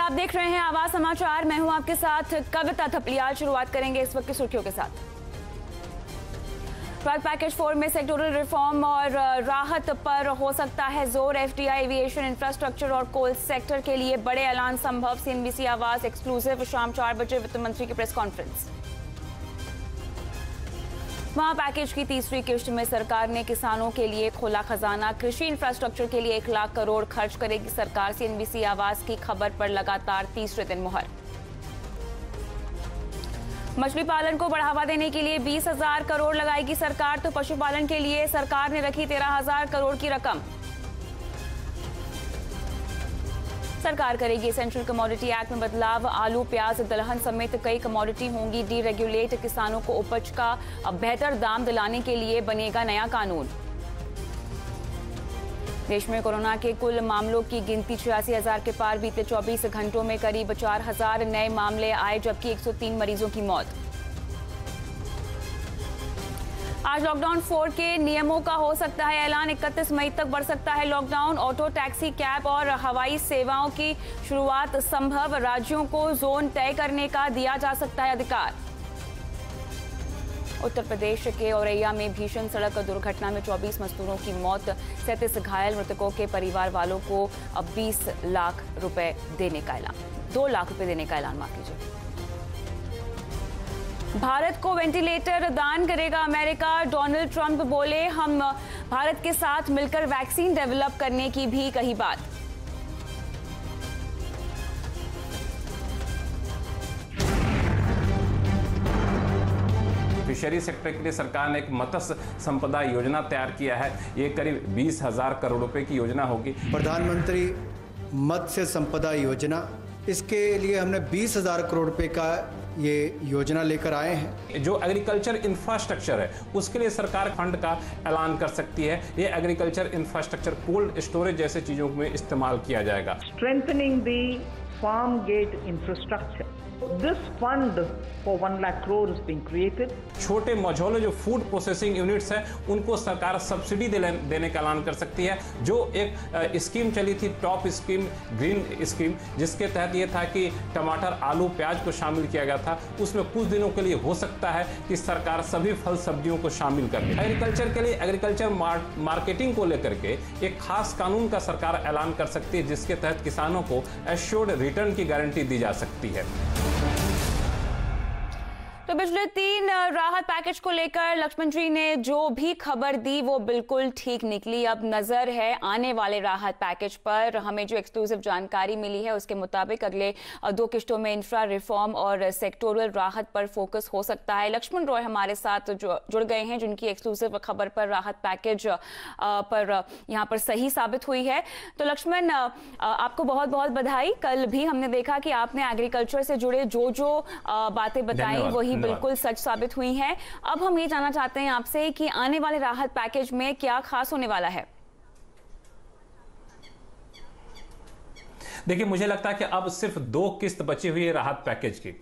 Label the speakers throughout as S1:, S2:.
S1: आप देख रहे हैं आवाज समाचार। मैं हूं आपके साथ कविता थपलियाल। शुरुआत करेंगे इस वक्त की सुर्खियों के साथ। पैकेज 4 में सेक्टोरल रिफॉर्म और राहत पर हो सकता है जोर। एफडीआई, एविएशन, इंफ्रास्ट्रक्चर और कोल सेक्टर के लिए बड़े ऐलान संभव। सीएनबीसी आवाज एक्सक्लूसिव। शाम 4 बजे वित्त मंत्री की प्रेस कॉन्फ्रेंस। वहां पैकेज की तीसरी किश्त में सरकार ने किसानों के लिए खोला खजाना। कृषि इंफ्रास्ट्रक्चर के लिए 1 लाख करोड़ खर्च करेगी सरकार। सीएनबीसी आवाज की खबर पर लगातार तीसरे दिन मुहर। मछली पालन को बढ़ावा देने के लिए 20,000 करोड़ लगाएगी सरकार, तो पशुपालन के लिए सरकार ने रखी 13,000 करोड़ की रकम। सरकार करेगी सेंट्रल कमोडिटी एक्ट में बदलाव। आलू, प्याज, दलहन समेत कई कमोडिटी होंगी डीरेगुलेट। किसानों को उपज का बेहतर दाम दिलाने के लिए बनेगा नया कानून। देश में कोरोना के कुल मामलों की गिनती 86,000 के पार। बीते 24 घंटों में करीब 4,000 नए मामले आए, जबकि 103 मरीजों की मौत। आज लॉकडाउन 4 के नियमों का हो सकता है ऐलान। 31 मई तक बढ़ सकता है लॉकडाउन। ऑटो, टैक्सी, कैब और हवाई सेवाओं की शुरुआत संभव। राज्यों को जोन तय करने का दिया जा सकता है अधिकार। उत्तर प्रदेश के औरैया में भीषण सड़क दुर्घटना में 24 मजदूरों की मौत, 37 घायल। मृतकों के परिवार वालों को अब 20 लाख रुपए देने का ऐलान, 2 लाख रुपए देने का ऐलान, माफ कीजिए। भारत को वेंटिलेटर दान करेगा अमेरिका। डोनाल्ड ट्रंप बोले, हम भारत के साथ मिलकर वैक्सीन डेवलप करने की भी कही बात।
S2: फिशरी सेक्टर के लिए सरकार ने एक मत्स्य संपदा योजना तैयार किया है। ये करीब 20,000 करोड़ रुपए की योजना होगी।
S3: प्रधानमंत्री मत्स्य संपदा योजना, इसके लिए हमने 20,000 करोड़ रुपए का ये योजना लेकर आए हैं।
S2: जो एग्रीकल्चर इंफ्रास्ट्रक्चर है उसके लिए सरकार फंड का ऐलान कर सकती है। ये एग्रीकल्चर इंफ्रास्ट्रक्चर कोल्ड स्टोरेज जैसे चीजों में इस्तेमाल किया जाएगा।
S4: Strengthening the farm gate infrastructure, this fund for 1 lakh crore is being created.
S2: छोटे मझौले जो फूड प्रोसेसिंग यूनिट्स हैं उनको सरकार सब्सिडी देने का ऐलान कर सकती है। जो एक स्कीम चली थी, टॉप स्कीम, ग्रीन स्कीम, जिसके तहत ये था कि टमाटर, आलू, प्याज को शामिल किया गया था, उसमें कुछ दिनों के लिए हो सकता है कि सरकार सभी फल सब्जियों को शामिल कर ले। एग्रीकल्चर के लिए एग्रीकल्चर मार्केटिंग को लेकर के एक खास कानून का सरकार ऐलान कर सकती है, जिसके तहत किसानों को एश्योर्ड रिटर्न की गारंटी दी जा सकती है।
S1: तो पिछले 3 राहत पैकेज को लेकर लक्ष्मण जी ने जो भी खबर दी वो बिल्कुल ठीक निकली। अब नजर है आने वाले राहत पैकेज पर। हमें जो एक्सक्लूसिव जानकारी मिली है उसके मुताबिक अगले 2 किश्तों में इंफ्रा रिफॉर्म और सेक्टोरल राहत पर फोकस हो सकता है। लक्ष्मण रॉय हमारे साथ जुड़ गए हैं, जिनकी एक्सक्लूसिव खबर पर राहत पैकेज पर यहाँ पर सही साबित हुई है। तो लक्ष्मण, आपको बहुत बहुत बधाई। कल भी हमने देखा कि आपने एग्रीकल्चर से जुड़े जो बातें बताई वही बिल्कुल सच साबित हुई हैं। अब हम ये जानना चाहते हैं आपसे कि आने वाले राहत पैकेज में क्या खास होने वाला है।
S2: देखिए, मुझे लगता है कि अब सिर्फ 2 किस्त बची हुई है राहत पैकेज की।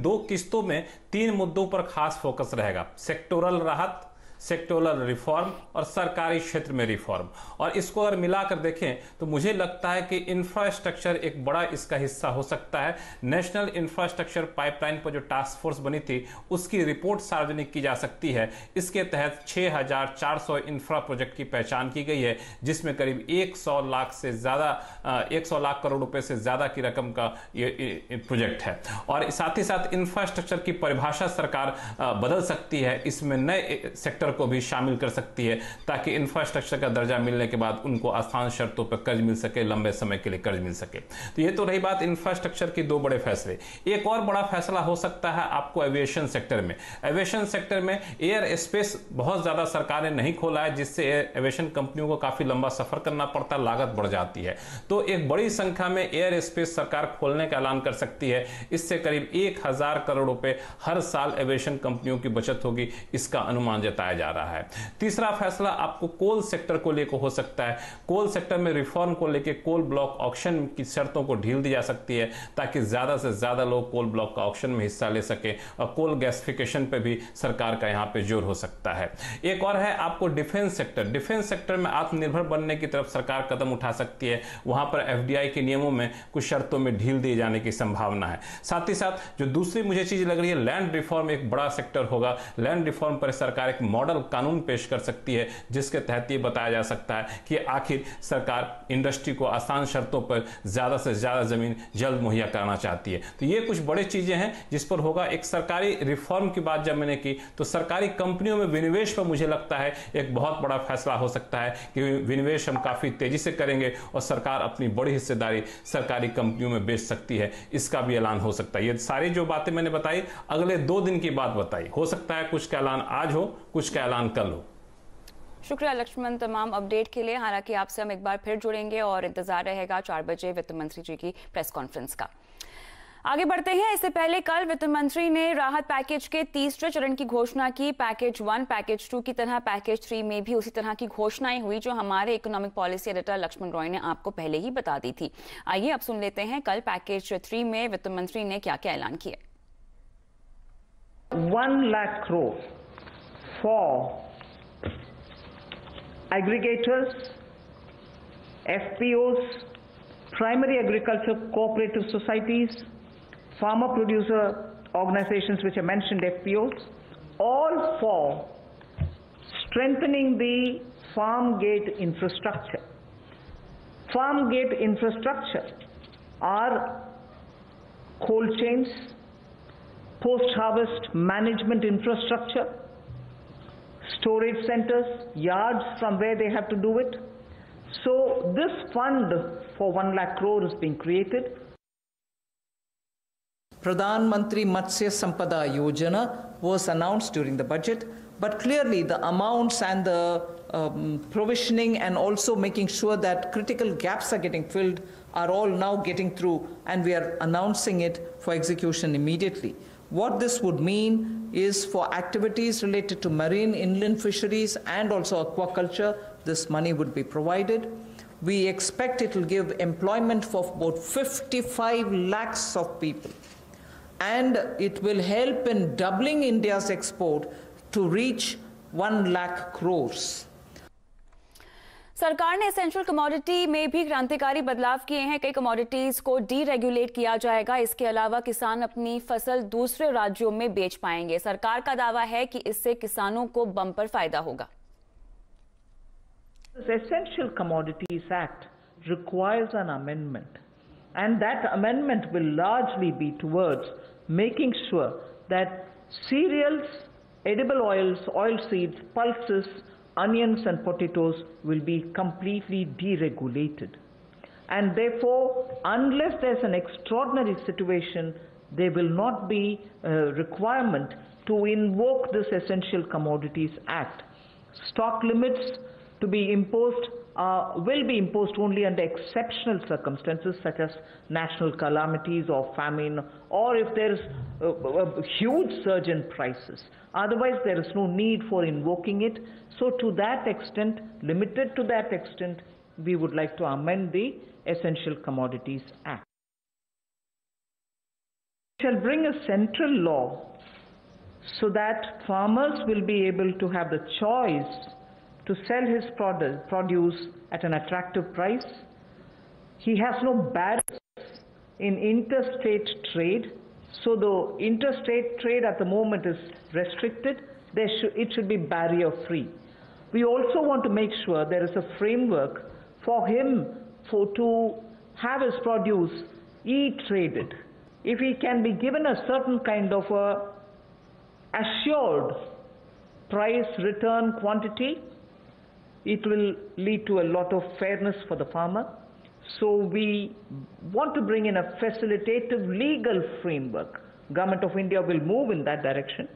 S2: 2 किस्तों में 3 मुद्दों पर खास फोकस रहेगा: सेक्टोरल राहत, सेक्टोरल रिफॉर्म और सरकारी क्षेत्र में रिफॉर्म। और इसको अगर मिलाकर देखें तो मुझे लगता है कि इंफ्रास्ट्रक्चर एक बड़ा इसका हिस्सा हो सकता है। नेशनल इंफ्रास्ट्रक्चर पाइपलाइन पर जो टास्क फोर्स बनी थी उसकी रिपोर्ट सार्वजनिक की जा सकती है। इसके तहत 6,400 इंफ्रा प्रोजेक्ट की पहचान की गई है, जिसमें करीब 100 लाख से ज़्यादा 100 लाख करोड़ रुपए से ज़्यादा की रकम का ये प्रोजेक्ट है। और साथ ही साथ इंफ्रास्ट्रक्चर की परिभाषा सरकार बदल सकती है। इसमें नए सेक्टर को भी शामिल कर सकती है, ताकि इंफ्रास्ट्रक्चर का दर्जा मिलने के बाद उनको आसान शर्तों पर कर्ज मिल सके, लंबे समय के लिए कर्ज मिल सके। तो ये तो रही बात इंफ्रास्ट्रक्चर की 2 बड़े फैसले। एक और बड़ा फैसला हो सकता है आपको एविएशन सेक्टर में। एविएशन सेक्टर में एयर स्पेस बहुत ज्यादा सरकार ने नहीं खोला है, जिससे एविएशन कंपनियों को काफी लंबा सफर करना पड़ता है, लागत बढ़ जाती है। तो एक बड़ी संख्या में एयर स्पेस सरकार खोलने का ऐलान कर सकती है। इससे करीब 1,000 करोड़ रुपए हर साल एविएशन कंपनियों की बचत होगी, इसका अनुमान जताया जा रहा है। तीसरा फैसला आपको कोल सेक्टर को लेकर हो सकता है। कोल सेक्टर में रिफॉर्म को लेकर कोल ब्लॉक ऑक्शन की शर्तों को ढील दी जा सकती है ताकि ज्यादा से ज्यादा लोग कोल ब्लॉक का ऑक्शन में हिस्सा ले सके, और कोल गैसिफिकेशन पे भी सरकार का यहां पे जोर हो सकता है। एक और है आपको डिफेंस सेक्टर। डिफेंस सेक्टर में आत्मनिर्भर बनने की तरफ सरकार कदम उठा सकती है। वहां पर एफडीआई के नियमों में कुछ शर्तों में ढील दिए जाने की संभावना है। साथ ही साथ जो दूसरी मुझे चीज लग रही है, लैंड रिफॉर्म एक बड़ा सेक्टर होगा। लैंड रिफॉर्म पर सरकार एक मॉडल कानून पेश कर सकती है जिसके तहत ये बताया जा सकता है कि आखिर सरकार इंडस्ट्री को आसान शर्तों पर ज्यादा से ज्यादा जमीन जल्द मुहैया कराना चाहती है। तो ये कुछ बड़े चीजें हैं जिस पर होगा। एक सरकारी रिफॉर्म की बात जब मैंने की तो सरकारी कंपनियों में विनिवेश पर मुझे लगता है एक बहुत बड़ा फैसला हो सकता है कि विनिवेश हम काफी तेजी से करेंगे और सरकार अपनी बड़ी हिस्सेदारी सरकारी कंपनियों में बेच सकती है, इसका भी ऐलान हो सकता है। ये सारी जो बातें मैंने बताई अगले 2 दिन की बात बताई, हो सकता है कुछ का ऐलान आज हो, कुछ का ऐलान कल हो।
S1: शुक्रिया लक्ष्मण तमाम अपडेट के लिए। हालांकि आपसे हम एक बार फिर जुड़ेंगे और इंतजार रहेगा 4 बजे वित्त मंत्री जी की प्रेस कॉन्फ्रेंस का। आगे बढ़ते हैं। इससे पहले कल वित्त मंत्री ने राहत पैकेज के तीसरे चरण की घोषणा की। पैकेज 1, पैकेज 2 की तरह पैकेज 3 में भी उसी तरह की घोषणाएं हुई जो हमारे economic policy editor Lakshman Roy ने आपको पहले ही बता दी थी। आइए अब सुन लेते हैं कल पैकेज 3 में वित्त मंत्री ने क्या क्या ऐलान किया।
S4: 1 lakh crore for aggregators, FPOs, primary agriculture cooperative societies, farmer producer organizations which I mentioned, FPOs, all for strengthening the farm gate infrastructure. Farm gate infrastructure are cold chains, post-harvest management infrastructure, storage centers, yards from where they have to do it. So this fund for 1 lakh crore is being created.
S5: Pradhan Mantri Matsya Sampada Yojana was announced during the budget, but clearly the amounts and the provisioning and also making sure that critical gaps are getting filled are all now getting through, and we are announcing it for execution immediately. What this would mean is for activities related to marine inland fisheries and also aquaculture, this money would be provided. We expect it will give employment for about 55 lakhs of people, and it will help in doubling India's export to reach 1 lakh crores.
S1: सरकार ने essential commodity में भी क्रांतिकारी बदलाव किए हैं। कई commodities को डीरेगुलेट किया जाएगा। इसके अलावा किसान अपनी फसल दूसरे राज्यों में बेच पाएंगे। सरकार का दावा है कि इससे किसानों को बम्पर फायदा होगा।
S4: This Essential Commodities Act requires an amendment, and that amendment will largely be towards making sure that cereals, edible oils, oilseeds, pulses, onions and potatoes will be completely deregulated. And therefore, unless there's an extraordinary situation, there will not be a requirement to invoke this Essential Commodities Act. Stock limits to be imposed will be imposed only under exceptional circumstances such as national calamities or famine, or if there is a huge surge in prices. Otherwise, there is no need for invoking it. So to that extent, limited to that extent, we would like to amend the Essential Commodities Act. We shall bring a central law so that farmers will be able to have the choice to sell his produce at an attractive price. He has no barriers in interstate trade. So the interstate trade at the moment is restricted. It should be barrier free. We also want to make sure there is a framework for him to have his produce e-traded. If he can be given a certain kind of a assured price return quantity, it will lead to a lot of fairness for the farmer. So we want to bring in a facilitative legal framework. Government of India will move in that direction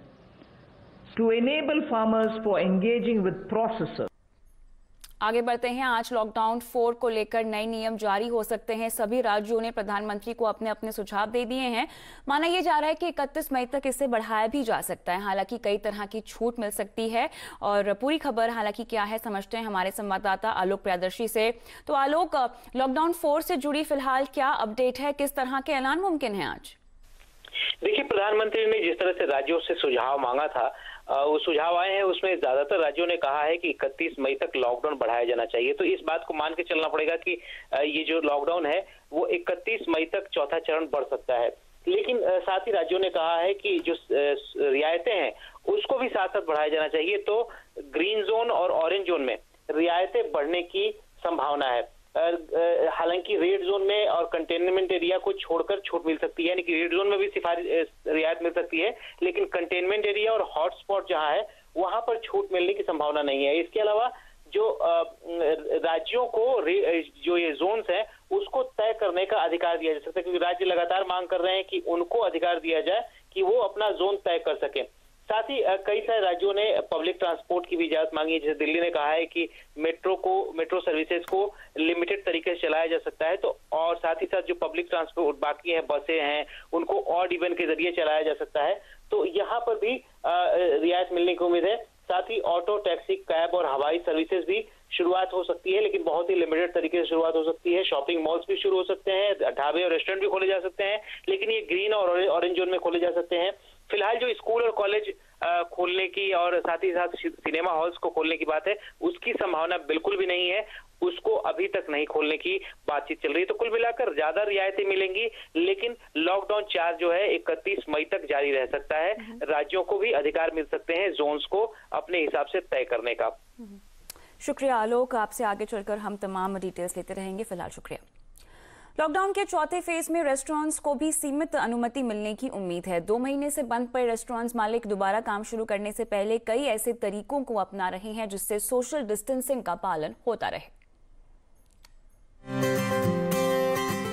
S4: to enable farmers for engaging with processors.
S1: आगे बढ़ते हैं। आज lockdown 4 को लेकर नए नियम जारी हो सकते हैं। सभी राज्यों ने प्रधानमंत्री को अपने अपने सुझाव दे दिए हैं। माना यह जा रहा है कि 31 मई तक इसे बढ़ाया भी जा सकता है। हालांकि कई तरह की छूट मिल सकती है और पूरी खबर हालांकि क्या है समझते हैं हमारे संवाददाता आलोक प्रियदर्शी से। तो आलोक, लॉकडाउन 4 से जुड़ी फिलहाल क्या अपडेट है, किस तरह के ऐलान मुमकिन है आज?
S6: देखिए, प्रधानमंत्री ने जिस तरह से राज्यों से सुझाव मांगा था वो सुझाव आए हैं, उसमें ज्यादातर राज्यों ने कहा है कि 31 मई तक लॉकडाउन बढ़ाया जाना चाहिए। तो इस बात को मान के चलना पड़ेगा कि ये जो लॉकडाउन है वो 31 मई तक चौथा चरण बढ़ सकता है। लेकिन साथ ही राज्यों ने कहा है कि जो रियायतें हैं उसको भी साथ साथ बढ़ाया जाना चाहिए। तो ग्रीन जोन और ऑरेंज जोन में रियायतें बढ़ने की संभावना है। हालांकि रेड जोन में और कंटेनमेंट एरिया को छोड़कर छूट मिल सकती है, यानी कि रेड जोन में भी रियायत मिल सकती है, लेकिन कंटेनमेंट एरिया और हॉटस्पॉट जहां है वहां पर छूट मिलने की संभावना नहीं है। इसके अलावा जो राज्यों को जो ये जोन्स हैं उसको तय करने का अधिकार दिया जा सकता है, क्योंकि राज्य लगातार मांग कर रहे हैं कि उनको अधिकार दिया जाए कि वो अपना जोन तय कर सके। साथ ही कई सारे राज्यों ने पब्लिक ट्रांसपोर्ट की भी इजाजत मांगी है। जैसे दिल्ली ने कहा है कि मेट्रो सर्विसेज को लिमिटेड तरीके से चलाया जा सकता है। तो और साथ ही साथ जो पब्लिक ट्रांसपोर्ट बाकी है, बसें हैं, उनको ऑड इवन के जरिए चलाया जा सकता है। तो यहाँ पर भी रियायत मिलने की उम्मीद है। साथ ही ऑटो, टैक्सी, कैब और हवाई सर्विसेज भी शुरुआत हो सकती है, लेकिन बहुत ही लिमिटेड तरीके से शुरुआत हो सकती है। शॉपिंग मॉल्स भी शुरू हो सकते हैं, ढाबे और रेस्टोरेंट भी खोले जा सकते हैं, लेकिन ये ग्रीन और ऑरेंज जोन में खोले जा सकते हैं। फिलहाल जो स्कूल और कॉलेज खोलने की और साथ ही साथ सिनेमा हॉल्स को खोलने की बात है, उसकी संभावना बिल्कुल भी नहीं है। उसको अभी तक नहीं खोलने की बातचीत चल रही है। तो कुल मिलाकर ज्यादा रियायतें मिलेंगी, लेकिन लॉकडाउन 4 जो है 31 मई तक जारी रह सकता है। राज्यों को भी अधिकार मिल सकते हैं जोन्स को अपने हिसाब से तय करने का।
S1: शुक्रिया आलोक, आपसे आगे चलकर हम तमाम डिटेल्स लेते रहेंगे। फिलहाल शुक्रिया। लॉकडाउन के चौथे फेज में रेस्टोरेंट्स को भी सीमित अनुमति मिलने की उम्मीद है। 2 महीने से बंद पड़े रेस्टोरेंट्स मालिक दोबारा काम शुरू करने से पहले कई ऐसे तरीकों को अपना रहे हैं जिससे सोशल डिस्टेंसिंग का पालन होता रहे।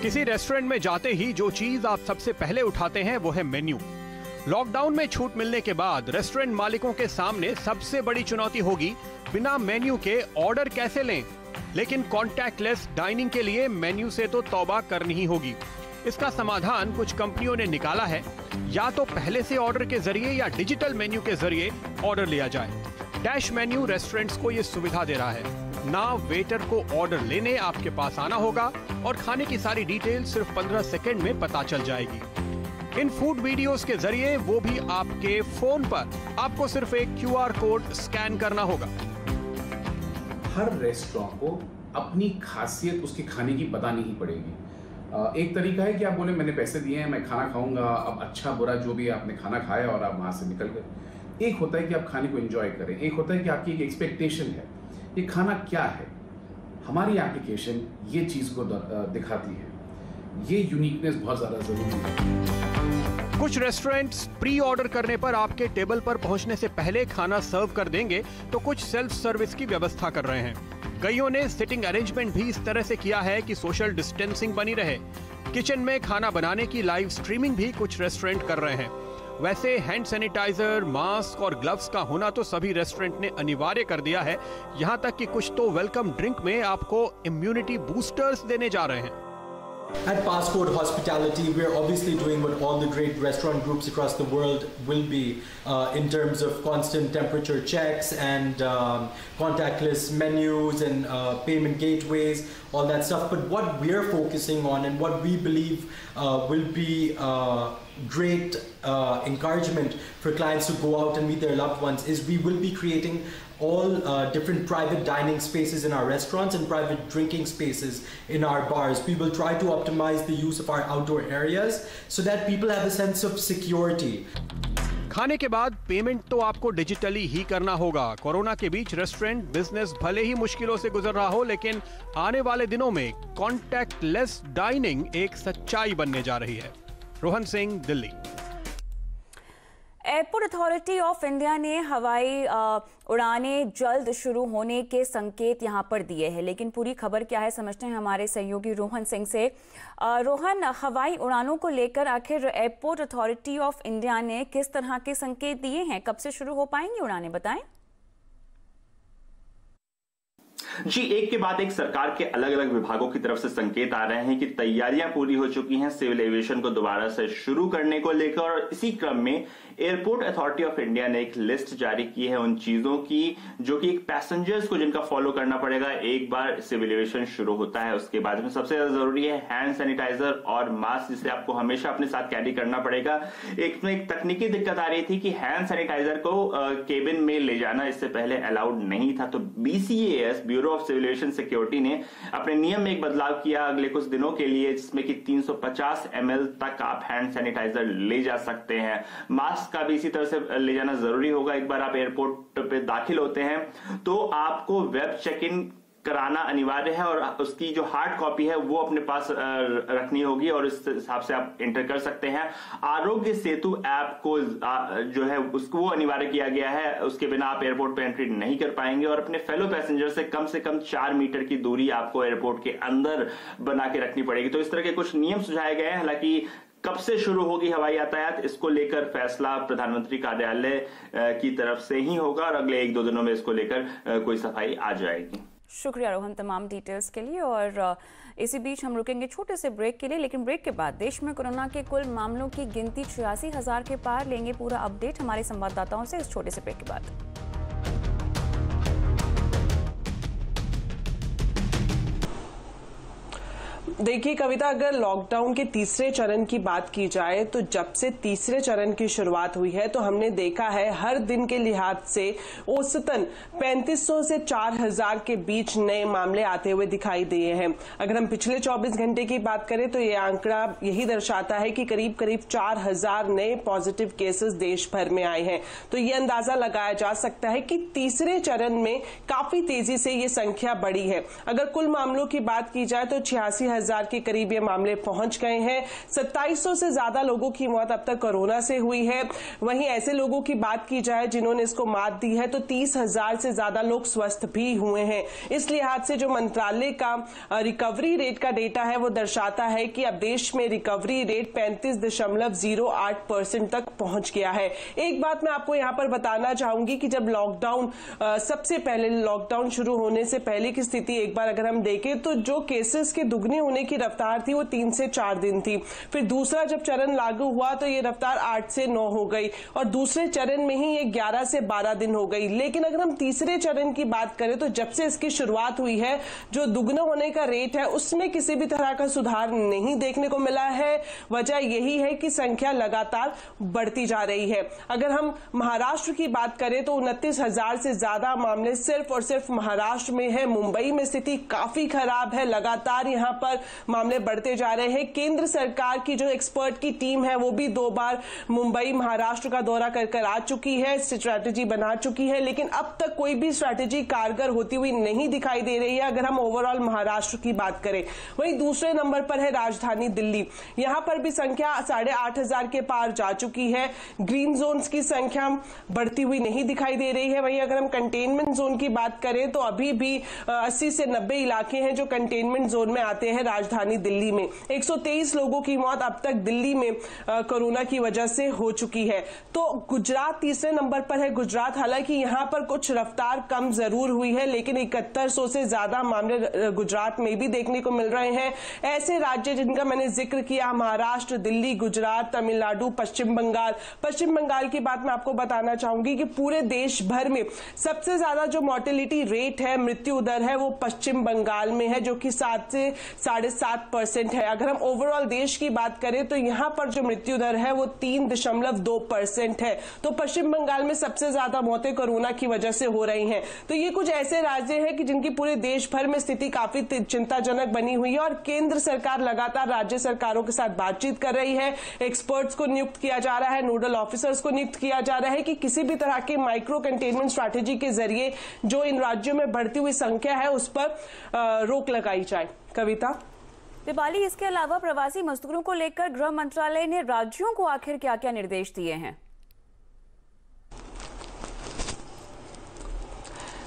S7: किसी रेस्टोरेंट में जाते ही जो चीज आप सबसे पहले उठाते हैं वो है मेन्यू। लॉकडाउन में छूट मिलने के बाद रेस्टोरेंट मालिकों के सामने सबसे बड़ी चुनौती होगी बिना मेन्यू के ऑर्डर कैसे लें। लेकिन कॉन्टैक्टलेस डाइनिंग के लिए मेन्यू से तो तौबा करनी ही होगी। इसका समाधान कुछ कंपनियों ने निकाला है, या तो पहले से ऑर्डर के जरिए या डिजिटल मेन्यू के जरिए ऑर्डर लिया जाए। डैश मेन्यू रेस्टोरेंट्स को ये सुविधा दे रहा है। ना वेटर को ऑर्डर लेने आपके पास आना होगा और खाने की सारी डिटेल सिर्फ 15 सेकंड में पता चल जाएगी। इन फूड वीडियोस के जरिए, वो भी आपके फोन पर, आपको सिर्फ एक QR कोड स्कैन करना होगा।
S8: हर रेस्टोरेंट को अपनी खासियत उसके खाने की बतानी ही पड़ेगी। एक तरीका है कि आप बोले मैंने पैसे दिए हैं, मैं खाना खाऊंगा, अब अच्छा बुरा जो भी आपने खाना खाया और आप वहाँ से निकल गए। एक होता है कि आप खाने को एंजॉय करें, एक होता है कि आपकी एक एक्सपेक्टेशन है ये खाना क्या है। हमारी एप्लीकेशन ये चीज़ को दिखाती है। ये यूनिकनेस बहुत ज़्यादा ज़रूरी है।
S7: कुछ रेस्टोरेंट्स प्री ऑर्डर करने पर आपके टेबल पर पहुंचने से पहले खाना सर्व कर देंगे, तो कुछ सेल्फ सर्विस की व्यवस्था कर रहे हैं। कईयों ने सिटिंग अरेंजमेंट भी इस तरह से किया है कि सोशल डिस्टेंसिंग बनी रहे। किचन में खाना बनाने की लाइव स्ट्रीमिंग भी कुछ रेस्टोरेंट कर रहे हैं। वैसे हैंड सैनिटाइजर, मास्क और ग्लव्स का होना तो सभी रेस्टोरेंट ने अनिवार्य कर दिया है। यहां तक कि कुछ तो वेलकम ड्रिंक में आपको इम्यूनिटी बूस्टर्स देने जा रहे हैं।
S9: At Passport Hospitality, we're obviously doing what all the great restaurant groups across the world will be in terms of constant temperature checks and contactless menus and payment gateways, all that stuff. But what we're focusing on and what we believe will be great encouragement for clients to go out and meet their loved ones is we will be creating all different private dining spaces in our restaurants and private drinking spaces in our bars. We will try to optimize the use of our outdoor areas so that people have a sense of security.
S7: खाने के बाद payment तो आपको digitally ही करना होगा। Corona के बीच restaurant business भले ही मुश्किलों से गुजर रहा हो, लेकिन आने वाले दिनों में कॉन्टैक्टलेस डाइनिंग एक सच्चाई बनने जा रही है। Rohan Singh, Delhi.
S1: Airport authority of India ने हवाई उड़ानें जल्द शुरू होने के संकेत यहां पर दिए हैं, लेकिन पूरी खबर क्या है समझते हैं हमारे सहयोगी रोहन सिंह से। रोहन, हवाई उड़ानों को लेकर आखिर एयरपोर्ट अथॉरिटी ऑफ इंडिया ने किस तरह के संकेत दिए हैं? कब से शुरू हो पाएंगी उड़ानें, बताएं।
S10: जी, एक के बाद एक सरकार के अलग अलग विभागों की तरफ से संकेत आ रहे हैं कि तैयारियां पूरी हो चुकी हैं सिविल एविएशन को दोबारा से शुरू करने को लेकर, और इसी क्रम में एयरपोर्ट अथॉरिटी ऑफ इंडिया ने एक लिस्ट जारी की है उन चीजों की जो कि पैसेंजर्स को जिनका फॉलो करना पड़ेगा एक बार सिविल एविएशन शुरू होता है। उसके बाद में सबसे ज्यादा जरूरी है हैंड सैनिटाइजर और मास्क, जिसे आपको हमेशा अपने साथ कैरी करना पड़ेगा। एक तकनीकी दिक्कत आ रही थी कि हैंड सैनिटाइजर को केबिन में ले जाना इससे पहले अलाउड नहीं था, तो BCAS bureau of civil aviation security ने अपने नियम में एक बदलाव किया अगले कुछ दिनों के लिए, जिसमें कि 350 ml तक आप हैंड सैनिटाइजर ले जा सकते हैं। मास्क का भी इसी तरह से ले जाना जरूरी होगा। एक बार आप एयरपोर्ट पे दाखिल होते हैं तो आपको वेब चेक इन कराना अनिवार्य है और उसकी जो हार्ड कॉपी है वो अपने पास रखनी होगी और इस हिसाब से आप एंटर कर सकते हैं। आरोग्य सेतु ऐप को जो है उसको वो अनिवार्य किया गया है, उसके बिना आप एयरपोर्ट पे एंट्री नहीं कर पाएंगे और अपने फेलो पैसेंजर से कम 4 मीटर की दूरी आपको एयरपोर्ट के अंदर बना के रखनी पड़ेगी। तो इस तरह के कुछ नियम सुझाए गए हैं। हालांकि कब से शुरू होगी हवाई यातायात, इसको लेकर फैसला प्रधानमंत्री कार्यालय की तरफ से ही होगा और अगले 1-2 दिनों में इसको लेकर कोई सफाई आ जाएगी।
S1: शुक्रिया रोहन तमाम डिटेल्स के लिए। और इसी बीच हम रुकेंगे छोटे से ब्रेक के लिए, लेकिन ब्रेक के बाद देश में कोरोना के कुल मामलों की गिनती 86,000 के पार। लेंगे पूरा अपडेट हमारे संवाददाताओं से इस छोटे से ब्रेक के बाद।
S11: देखिए कविता, अगर लॉकडाउन के तीसरे चरण की बात की जाए तो जब से तीसरे चरण की शुरुआत हुई है तो हमने देखा है हर दिन के लिहाज से औसतन 3500 से 4000 के बीच नए मामले आते हुए दिखाई दिए हैं। अगर हम पिछले 24 घंटे की बात करें तो ये आंकड़ा यही दर्शाता है कि करीब 4000 नए पॉजिटिव केसेस देश भर में आए हैं। तो ये अंदाजा लगाया जा सकता है कि तीसरे चरण में काफी तेजी से ये संख्या बढ़ी है। अगर कुल मामलों की बात की जाए तो 86,000 के करीब ये मामले पहुंच गए हैं। 2700 से ज्यादा लोगों की मौत अब तक कोरोना से हुई है। वहीं ऐसे लोगों की बात की जाए जिन्होंने इसको मात दी है तो 30,000 से ज्यादा लोग स्वस्थ भी हुए हैं। इस लिहाज से जो मंत्रालय का रिकवरी रेट का डेटा है वो दर्शाता है कि अब देश में रिकवरी रेट 35.08% तक पहुंच गया है। एक बात मैं आपको यहां पर बताना चाहूंगी कि जब लॉकडाउन सबसे पहले लॉकडाउन शुरू होने से पहले की स्थिति एक बार अगर हम देखें तो जो केसेस के दुगने होने की रफ्तार थी वो 3 से 4 दिन थी। फिर दूसरा जब चरण लागू हुआ तो ये रफ्तार 8 से 9 हो गई और दूसरे चरण में ही ये 11 से 12 दिन हो गई। लेकिन अगर हम तीसरे चरण की बात करें तो जब से इसकी शुरुआत हुई है जो दुगना होने का रेट है उसमें किसी भी तरह का सुधार नहीं देखने को मिला है। वजह यही है कि संख्या लगातार बढ़ती जा रही है। अगर हम महाराष्ट्र की बात करें तो 29,000 से ज्यादा मामले सिर्फ और सिर्फ महाराष्ट्र में है। मुंबई में स्थिति काफी खराब है, लगातार यहां पर मामले बढ़ते जा रहे हैं। केंद्र सरकार की जो एक्सपर्ट की टीम है वो भी 2 बार मुंबई महाराष्ट्र का दौरा कर आ चुकी है, स्ट्रैटेजी बना चुकी है, लेकिन अब तक कोई भी स्ट्रैटेजी कारगर होती हुई नहीं दिखाई दे रही है। अगर हम ओवरऑल महाराष्ट्र की बात करें, वहीं दूसरे नंबर पर है राजधानी दिल्ली। यहां पर भी संख्या 8,500 के पार जा चुकी है। ग्रीन जोन्स की संख्या बढ़ती हुई नहीं दिखाई दे रही है। वहीं अगर हम कंटेनमेंट जोन की बात करें तो अभी भी 80 से 90 इलाके हैं जो कंटेनमेंट जोन में आते हैं। राजधानी दिल्ली में 123 लोगों की मौत अब तक दिल्ली में कोरोना की वजह से हो चुकी है। तो गुजरात तीसरे नंबर पर है। गुजरात हालांकि यहां पर कुछ रफ्तार कम जरूर हुई है लेकिन 7100 से ज्यादा मामले गुजरात में भी देखने को मिल रहे हैं। ऐसे राज्य जिनका मैंने जिक्र किया, महाराष्ट्र, दिल्ली, गुजरात, तमिलनाडु, पश्चिम बंगाल। पश्चिम बंगाल की बात मैं आपको बताना चाहूंगी कि पूरे देश भर में सबसे ज्यादा जो मोर्टेलिटी रेट है, मृत्यु दर है, वो पश्चिम बंगाल में है जो कि 7 से 7.5% है। अगर हम ओवरऑल देश की बात करें तो यहां पर जो मृत्यु दर है वो 3.2% है। तो पश्चिम बंगाल में सबसे ज्यादा मौतें कोरोना की वजह से हो रही हैं। तो ये कुछ ऐसे राज्य हैं कि जिनकी पूरे देश भर में स्थिति काफी चिंताजनक बनी हुई है और केंद्र सरकार लगातार राज्य सरकारों के साथ बातचीत कर रही है। एक्सपर्ट्स को नियुक्त किया जा रहा है, नोडल ऑफिसर्स को नियुक्त किया जा रहा है कि किसी भी तरह के माइक्रो कंटेनमेंट स्ट्रैटेजी के जरिए जो इन राज्यों में बढ़ती हुई संख्या है उस पर रोक लगाई जाए। कविता
S1: दीपाली, इसके अलावा प्रवासी मजदूरों को लेकर गृह मंत्रालय ने राज्यों को आखिर क्या क्या निर्देश दिए हैं?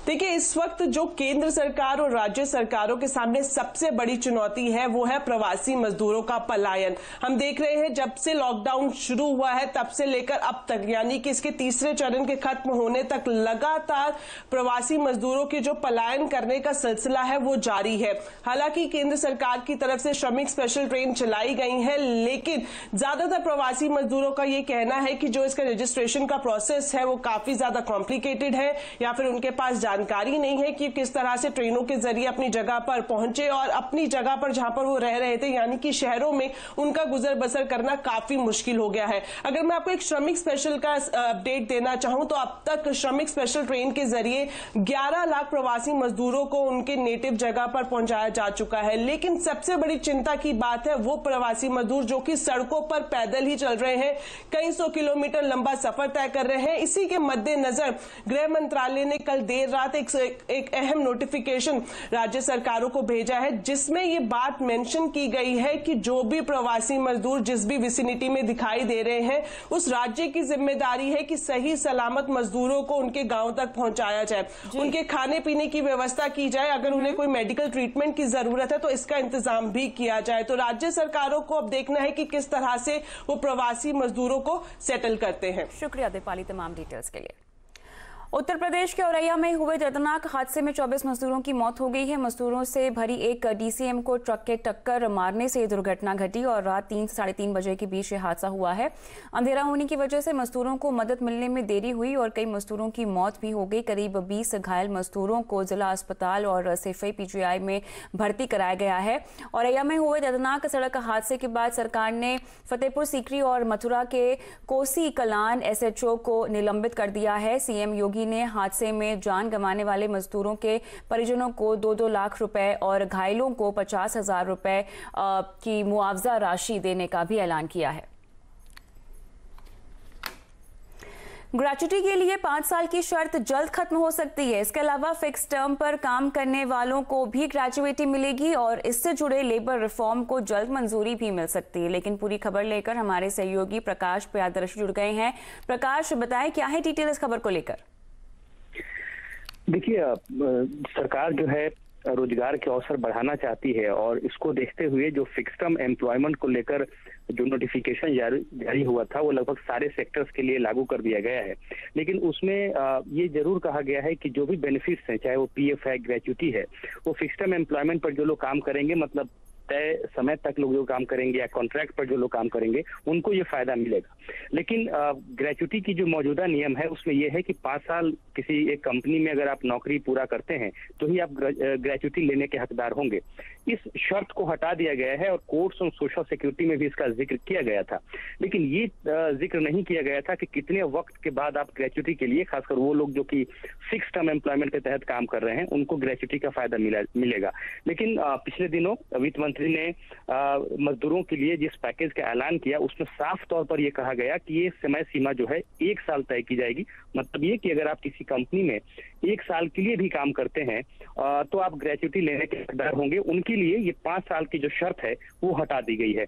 S11: देखिए, इस वक्त जो केंद्र सरकार और राज्य सरकारों के सामने सबसे बड़ी चुनौती है वो है प्रवासी मजदूरों का पलायन। हम देख रहे हैं जब से लॉकडाउन शुरू हुआ है तब से लेकर अब तक, यानी कि इसके तीसरे चरण के खत्म होने तक लगातार प्रवासी मजदूरों के जो पलायन करने का सिलसिला है वो जारी है। हालांकि केंद्र सरकार की तरफ से श्रमिक स्पेशल ट्रेन चलाई गई है, लेकिन ज्यादातर प्रवासी मजदूरों का ये कहना है कि जो इसका रजिस्ट्रेशन का प्रोसेस है वो काफी ज्यादा कॉम्प्लिकेटेड है, या फिर उनके पास जानकारी नहीं है कि किस तरह से ट्रेनों के जरिए अपनी जगह पर पहुंचे और अपनी जगह पर जहां पर वो रह रहे थे यानी कि शहरों में उनका गुजर बसर करना काफी मुश्किल हो गया है। अगर मैं आपको एक श्रमिक स्पेशल का अपडेट देना चाहूं तो अब तक श्रमिक स्पेशल ट्रेन के जरिए 11 लाख प्रवासी मजदूरों को उनके नेटिव जगह पर पहुंचाया जा चुका है। लेकिन सबसे बड़ी चिंता की बात है वो प्रवासी मजदूर जो कि सड़कों पर पैदल ही चल रहे हैं, कई सौ किलोमीटर लंबा सफर तय कर रहे हैं। इसी के मद्देनजर गृह मंत्रालय ने कल देर रात एक अहम नोटिफिकेशन राज्य सरकारों को भेजा है, जिसमें ये बात मेंशन की गई है कि जो भी प्रवासी मजदूर जिस भी विसिनिटी में दिखाई दे रहे हैं उस राज्य की जिम्मेदारी है कि सही सलामत मजदूरों को उनके गांव तक पहुंचाया जाए, उनके खाने पीने की व्यवस्था की जाए, अगर उन्हें कोई मेडिकल ट्रीटमेंट की जरूरत है तो इसका इंतजाम भी किया जाए। तो राज्य सरकारों को अब देखना है कि किस तरह से वो प्रवासी मजदूरों को सेटल करते हैं।
S1: शुक्रिया दीपाली तमाम डिटेल्स के लिए। उत्तर प्रदेश के औरैया में हुए दर्दनाक हादसे में 24 मजदूरों की मौत हो गई है। मजदूरों से भरी एक डीसीएम को ट्रक के टक्कर मारने से दुर्घटना घटी और रात 3 से साढ़े 3 बजे के बीच ये हादसा हुआ है। अंधेरा होने की वजह से मजदूरों को मदद मिलने में देरी हुई और कई मजदूरों की मौत भी हो गई। करीब 20 घायल मजदूरों को जिला अस्पताल और सैफई पीजीआई में भर्ती कराया गया है। औरैया में हुए दर्दनाक सड़क हादसे के बाद सरकार ने फतेहपुर सीकरी और मथुरा के कोसी कलान एसएचओ को निलंबित कर दिया है। सीएम योगी ने हादसे में जान गंवाने वाले मजदूरों के परिजनों को 2-2 लाख रुपए और घायलों को 50,000 रुपए की मुआवजा राशि देने का भी ऐलान किया है। ग्रेच्युटी के लिए 5 साल की शर्त जल्द खत्म हो सकती है। इसके अलावा फिक्स टर्म पर काम करने वालों को भी ग्रेच्युटी मिलेगी और इससे जुड़े लेबर रिफॉर्म को जल्द मंजूरी भी मिल सकती है। लेकिन पूरी खबर लेकर हमारे सहयोगी प्रकाश प्रियदर्शी जुड़ गए हैं। प्रकाश, बताएं क्या है डिटेल इस खबर को लेकर?
S12: देखिए, सरकार जो है रोजगार के अवसर बढ़ाना चाहती है और इसको देखते हुए जो फिक्स टर्म एम्प्लॉयमेंट को लेकर जो नोटिफिकेशन जारी हुआ था वो लगभग सारे सेक्टर्स के लिए लागू कर दिया गया है। लेकिन उसमें ये जरूर कहा गया है कि जो भी बेनिफिट्स हैं, चाहे वो पीएफ है, ग्रेच्युटी है, वो फिक्स टर्म एम्प्लॉयमेंट पर जो लोग काम करेंगे, मतलब तय समय तक लोग जो काम करेंगे या कॉन्ट्रैक्ट पर जो लोग काम करेंगे, उनको ये फायदा मिलेगा। लेकिन ग्रेच्युटी की जो मौजूदा नियम है उसमें यह है कि 5 साल किसी एक कंपनी में अगर आप नौकरी पूरा करते हैं तो ही आप ग्रेच्युटी लेने के हकदार होंगे। इस शर्त को हटा दिया गया है और कोर्ट्स और सोशल सिक्योरिटी में भी इसका जिक्र किया गया था। लेकिन ये जिक्र नहीं किया गया था कि कितने वक्त के बाद आप ग्रेच्युटी के लिए, खासकर वो लोग जो कि फिक्स टर्म एम्प्लॉयमेंट के तहत काम कर रहे हैं, उनको ग्रेच्युटी का फायदा मिलेगा। लेकिन पिछले दिनों वित्त मंत्री ने मजदूरों के लिए जिस पैकेज का ऐलान किया उसमें साफ तौर पर यह कहा गया कि ये समय सीमा जो है 1 साल तय की जाएगी। मतलब ये कि अगर आप किसी कंपनी में 1 साल के लिए भी काम करते हैं तो आप ग्रेच्युटी लेने के हकदार होंगे। उनके लिए ये 5 साल की जो शर्त है वो हटा दी गई है।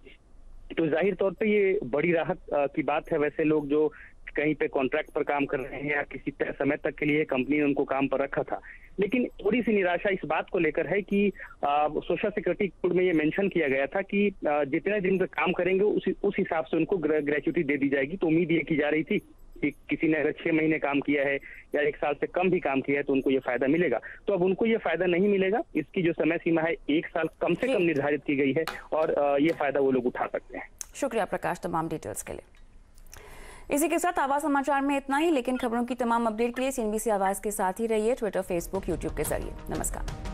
S12: तो जाहिर तौर पे ये बड़ी राहत की बात है। वैसे लोग जो कहीं पे कॉन्ट्रैक्ट पर काम कर रहे हैं या किसी समय तक के लिए कंपनी ने उनको काम पर रखा था। लेकिन थोड़ी सी निराशा इस बात को लेकर है कि सोशल सिक्योरिटी कोड में ये मेंशन किया गया था कि जितने दिन तक काम करेंगे उस हिसाब से उनको ग्रेच्युटी दे दी जाएगी। तो उम्मीद ये की जा रही थी कि किसी ने अगर 6 महीने काम किया है या 1 साल से कम भी काम किया है तो उनको ये फायदा मिलेगा। तो अब उनको ये फायदा नहीं मिलेगा। इसकी जो समय सीमा है 1 साल कम से कम निर्धारित की गई है और ये फायदा वो लोग उठा सकते हैं।
S1: शुक्रिया प्रकाश तमाम डिटेल्स के लिए। इसी के साथ आवाज समाचार में इतना ही, लेकिन खबरों की तमाम अपडेट के लिए CNBC आवाज के साथ ही रहिए, ट्विटर, फेसबुक, यूट्यूब के जरिए। नमस्कार।